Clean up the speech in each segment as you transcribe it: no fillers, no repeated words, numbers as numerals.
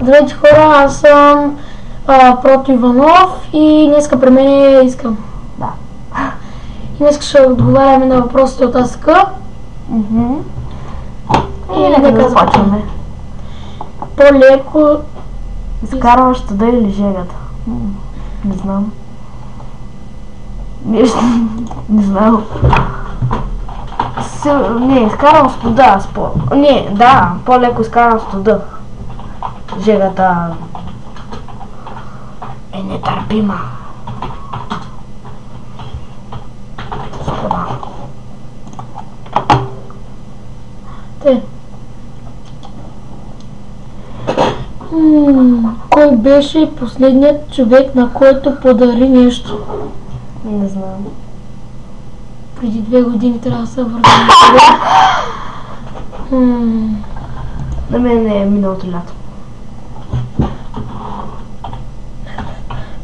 Здравейте хора, аз съм Прото Иванов и днеска при мен е Искрен. Да. И днеска ще отговаряме на въпросите от АСК. И нека да започваме. По-леко... Изкарваш студа или жегата? Не знам. Не знам. Не, изкарвам студа. Не, да, по-леко изкарвам студа. Жегата е нетърпима. Студа. Кой беше последният човек, на който подари нещо? Не знам. Преди 2 години трябва да се върна. На мен е миналото лято.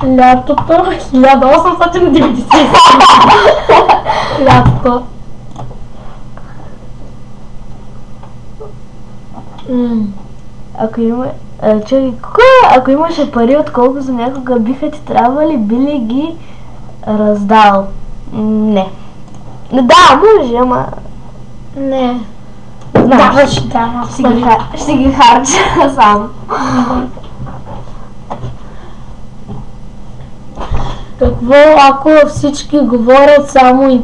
Лятото 1890. Лятото. Ако имаше пари, отколко за някога биха ти трябвали, би ли ги раздал? Не. Да, може, ама... Не. Знаеш, ще ги харча сам. Какво ако всички говорят само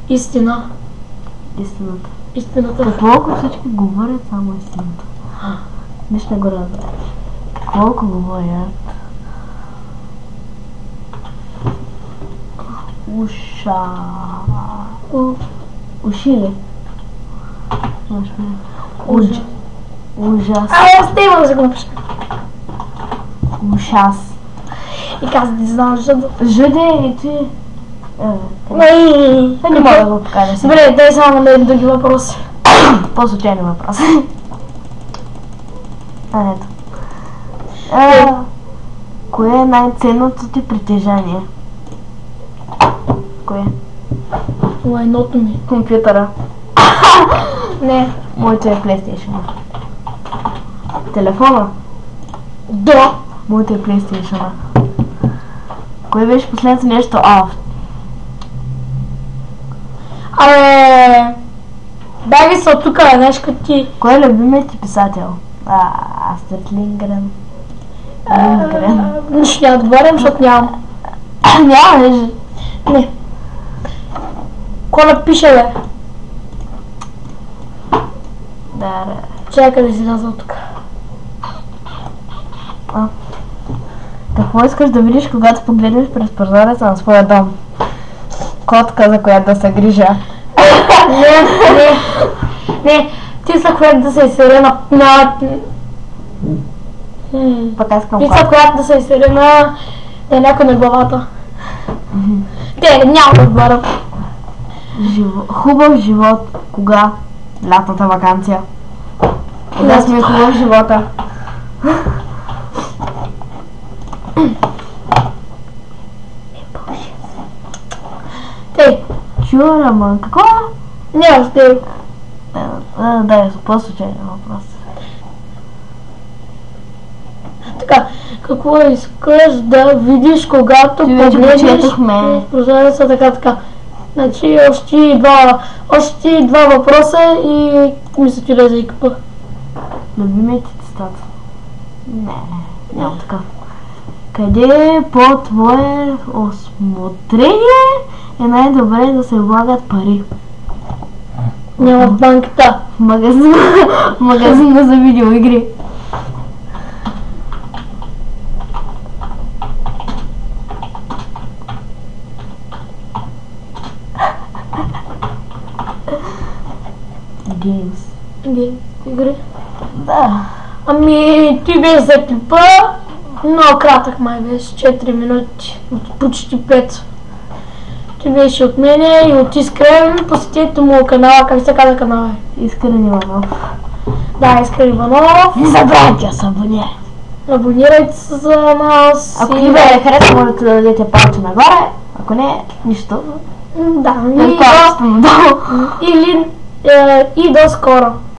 истина? Истината. Истината. Какво ако всички говорят само истината? Нищо не го разбрах. Какво ако говорят? Уши ли? Ужас. Аз те имам да го напиша. Ушас. И каза да знам жъдо. Жъде и ти... Не мога да го покажа сега. Добре, дай само на други въпроси. По-случайни въпроси. Ето. Кое е най-ценното ти притежание? Кое? Лайното ми. Компютъра. Не. Моето е PlayStation. Телефона? Да. Моето е PlayStation. Кое беше последното нещо? Дай ги се от тук, знаеш като ти... Кой е любимият ти писател? Астрид Лингрен. Нищо няма да отговарям, защото нямам. Нямаш? Не. Кой напише, бе? Да, Чакай да изляза от тук. Какво искаш да видиш, когато погледнеш през прозореца на своя дом? Котка, за която да се грижа. Не. Тиса, която да се изсере на... Тиса, която да се изсере на някой на главата. Няма да отбарам. Хубав живот. Кога? Лятната ваканция. Кога сме хубав живота? Чура, ма, какво? Няма сте. Да, по-случайен въпрос. Така, какво искаш да видиш, когато погледнеш прозореца, така. Значи още два въпроса и мисля, че лезе и къпа. Любимият ти цитат? Не, няма така. Къде по твое осмотрение е най-добре да се влагат пари? Няма в банката. В магазина за видеоигри. Игри? Да. Ами, ти беше за клипа, много кратък май беше, 4 минути, почти 5. Ти беше от мене и от Искрен, посетете му канала, как се казва канала? Искрен Иванов. Да, Искрен Иванов. Не забравяйте да се абонирате. Абонирайте се за нас. Ако ви бе хареса, можете да дадете палче нагоре, ако не, нищо. Да, И до скоро.